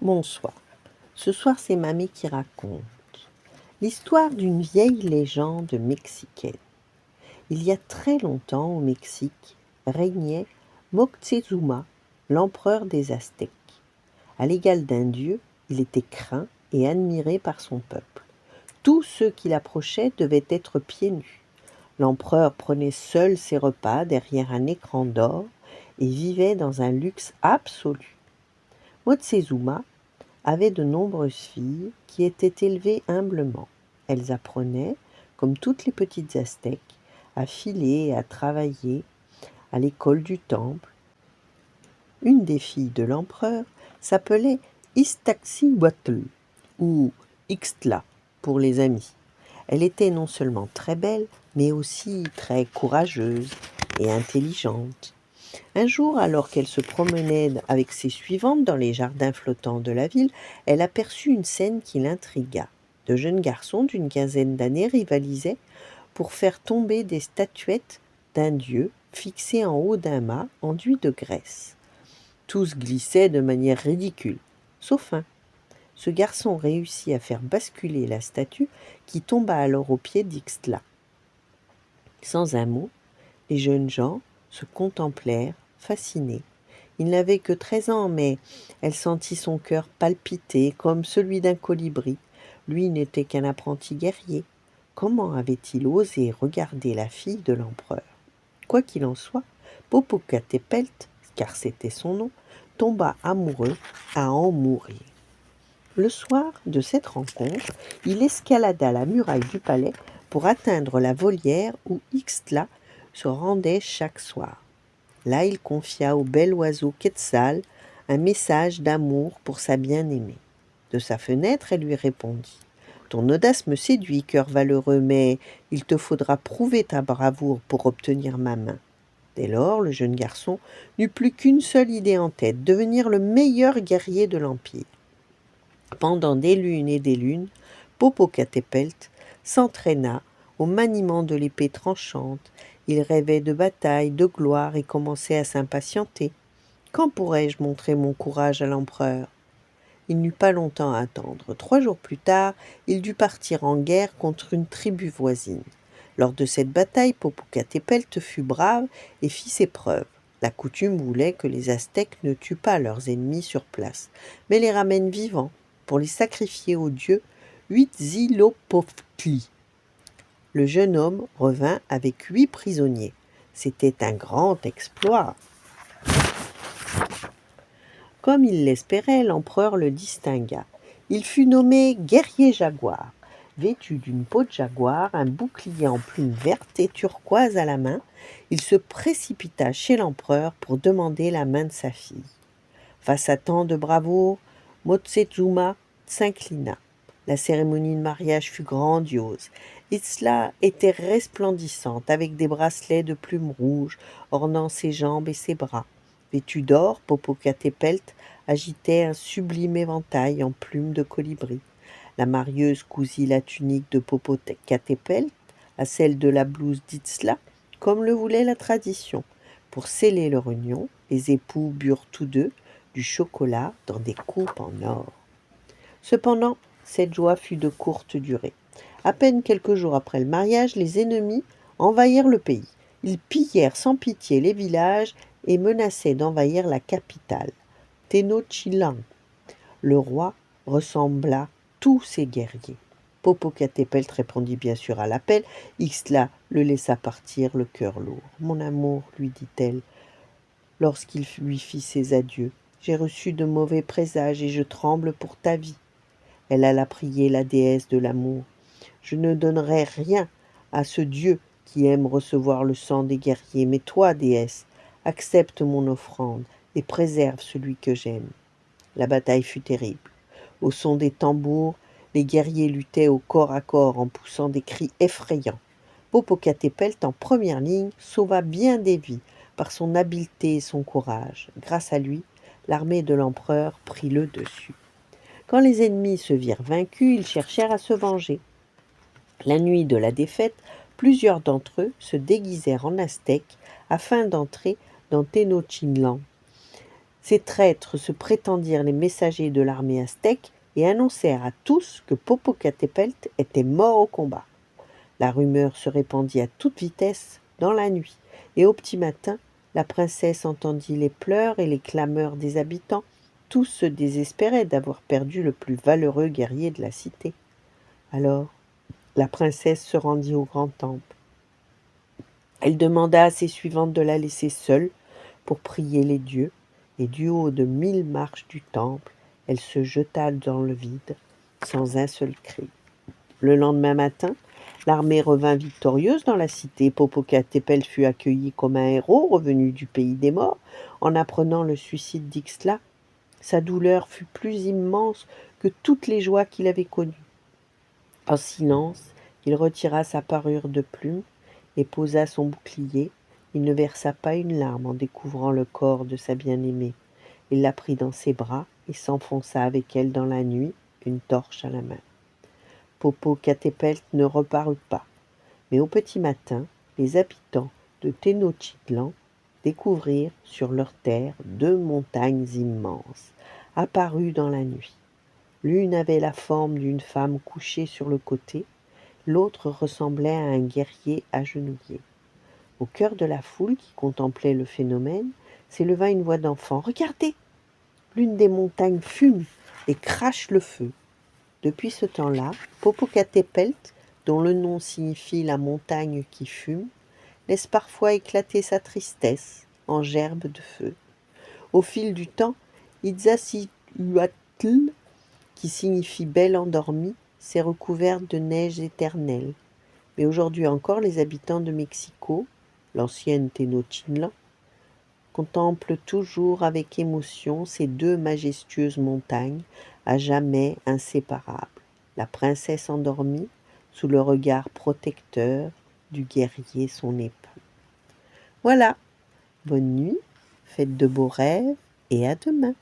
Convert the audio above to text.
Bonsoir. Ce soir, c'est Mamie qui raconte l'histoire d'une vieille légende mexicaine. Il y a très longtemps au Mexique régnait Moctezuma, l'empereur des Aztèques. À l'égal d'un dieu, il était craint et admiré par son peuple. Tous ceux qui l'approchaient devaient être pieds nus. L'empereur prenait seul ses repas derrière un écran d'or et vivait dans un luxe absolu. Moctezuma avait de nombreuses filles qui étaient élevées humblement. Elles apprenaient, comme toutes les petites Aztèques, à filer et à travailler à l'école du temple. Une des filles de l'empereur s'appelait Iztaccíhuatl, ou Ixtla pour les amis. Elle était non seulement très belle, mais aussi très courageuse et intelligente. Un jour, alors qu'elle se promenait avec ses suivantes dans les jardins flottants de la ville, elle aperçut une scène qui l'intrigua. De jeunes garçons d'une quinzaine d'années rivalisaient pour faire tomber des statuettes d'un dieu fixées en haut d'un mât enduit de graisse. Tous glissaient de manière ridicule, sauf un. Ce garçon réussit à faire basculer la statue qui tomba alors aux pieds d'Ixtla. Sans un mot, les jeunes gens se contemplèrent, fascinés. Il n'avait que 13 ans, mais elle sentit son cœur palpiter comme celui d'un colibri. Lui n'était qu'un apprenti guerrier. Comment avait-il osé regarder la fille de l'empereur? Quoi qu'il en soit, Popocatépetl, car c'était son nom, tomba amoureux à en mourir. Le soir de cette rencontre, il escalada la muraille du palais pour atteindre la volière où Ixtla se rendait chaque soir. Là, il confia au bel oiseau Quetzal un message d'amour pour sa bien-aimée. De sa fenêtre, elle lui répondit : « Ton audace me séduit, cœur valeureux, mais il te faudra prouver ta bravoure pour obtenir ma main. » Dès lors, le jeune garçon n'eut plus qu'une seule idée en tête : devenir le meilleur guerrier de l'Empire. Pendant des lunes et des lunes, Popocatépetl s'entraîna au maniement de l'épée tranchante. Il rêvait de bataille, de gloire et commençait à s'impatienter. Quand pourrais-je montrer mon courage à l'empereur ? Il n'eut pas longtemps à attendre. 3 jours plus tard, il dut partir en guerre contre une tribu voisine. Lors de cette bataille, Popocatépetl fut brave et fit ses preuves. La coutume voulait que les Aztèques ne tuent pas leurs ennemis sur place, mais les ramènent vivants pour les sacrifier au dieu Huitzilopochtli. Le jeune homme revint avec 8 prisonniers. C'était un grand exploit. Comme il l'espérait, l'empereur le distingua. Il fut nommé guerrier jaguar. Vêtu d'une peau de jaguar, un bouclier en plumes vertes et turquoise à la main, il se précipita chez l'empereur pour demander la main de sa fille. Face à tant de bravoure, Moctezuma s'inclina. La cérémonie de mariage fut grandiose. Ixtla était resplendissante, avec des bracelets de plumes rouges ornant ses jambes et ses bras. Vêtu d'or, Popocatépetl agitait un sublime éventail en plumes de colibri. La marieuse cousit la tunique de Popocatépetl à celle de la blouse d'Ixtla, comme le voulait la tradition. Pour sceller leur union, les époux burent tous deux du chocolat dans des coupes en or. Cependant, cette joie fut de courte durée. À peine quelques jours après le mariage, les ennemis envahirent le pays. Ils pillèrent sans pitié les villages et menaçaient d'envahir la capitale, Tenochtitlan. Le roi rassembla tous ses guerriers. Popocatépetl répondit bien sûr à l'appel. Ixtla le laissa partir, le cœur lourd. « Mon amour, lui dit-elle, lorsqu'il lui fit ses adieux, j'ai reçu de mauvais présages et je tremble pour ta vie. » Elle alla prier la déesse de l'amour. « Je ne donnerai rien à ce dieu qui aime recevoir le sang des guerriers, mais toi, déesse, accepte mon offrande et préserve celui que j'aime. » La bataille fut terrible. Au son des tambours, les guerriers luttaient au corps à corps en poussant des cris effrayants. Popocatépetl, en première ligne, sauva bien des vies par son habileté et son courage. Grâce à lui, l'armée de l'empereur prit le dessus. Quand les ennemis se virent vaincus, ils cherchèrent à se venger. La nuit de la défaite, plusieurs d'entre eux se déguisèrent en aztèques afin d'entrer dans Tenochtitlan. Ces traîtres se prétendirent les messagers de l'armée aztèque et annoncèrent à tous que Popocatépetl était mort au combat. La rumeur se répandit à toute vitesse dans la nuit, et au petit matin, la princesse entendit les pleurs et les clameurs des habitants. Tous se désespéraient d'avoir perdu le plus valeureux guerrier de la cité. Alors, la princesse se rendit au grand temple. Elle demanda à ses suivantes de la laisser seule pour prier les dieux, et du haut de 1000 marches du temple, elle se jeta dans le vide, sans un seul cri. Le lendemain matin, l'armée revint victorieuse dans la cité. Popocatépetl fut accueilli comme un héros revenu du pays des morts. En apprenant le suicide d'Ixtla, sa douleur fut plus immense que toutes les joies qu'il avait connues. En silence, il retira sa parure de plume et posa son bouclier. Il ne versa pas une larme en découvrant le corps de sa bien-aimée. Il la prit dans ses bras et s'enfonça avec elle dans la nuit, une torche à la main. Popocatépetl ne reparut pas, mais au petit matin, les habitants de Tenochtitlan découvrirent sur leur terre 2 montagnes immenses, apparues dans la nuit. L'une avait la forme d'une femme couchée sur le côté, l'autre ressemblait à un guerrier agenouillé. Au cœur de la foule qui contemplait le phénomène, s'éleva une voix d'enfant. « Regardez, l'une des montagnes fume et crache le feu. » Depuis ce temps-là, Popocatépetl, dont le nom signifie la montagne qui fume, laisse parfois éclater sa tristesse en gerbes de feu. Au fil du temps, Iztaccíhuatl, qui signifie belle endormie, s'est recouverte de neige éternelle. Mais aujourd'hui encore, les habitants de Mexico, l'ancienne Tenochtitlan, contemplent toujours avec émotion ces 2 majestueuses montagnes, à jamais inséparables. La princesse endormie sous le regard protecteur du guerrier son époux. Voilà, bonne nuit, faites de beaux rêves et à demain.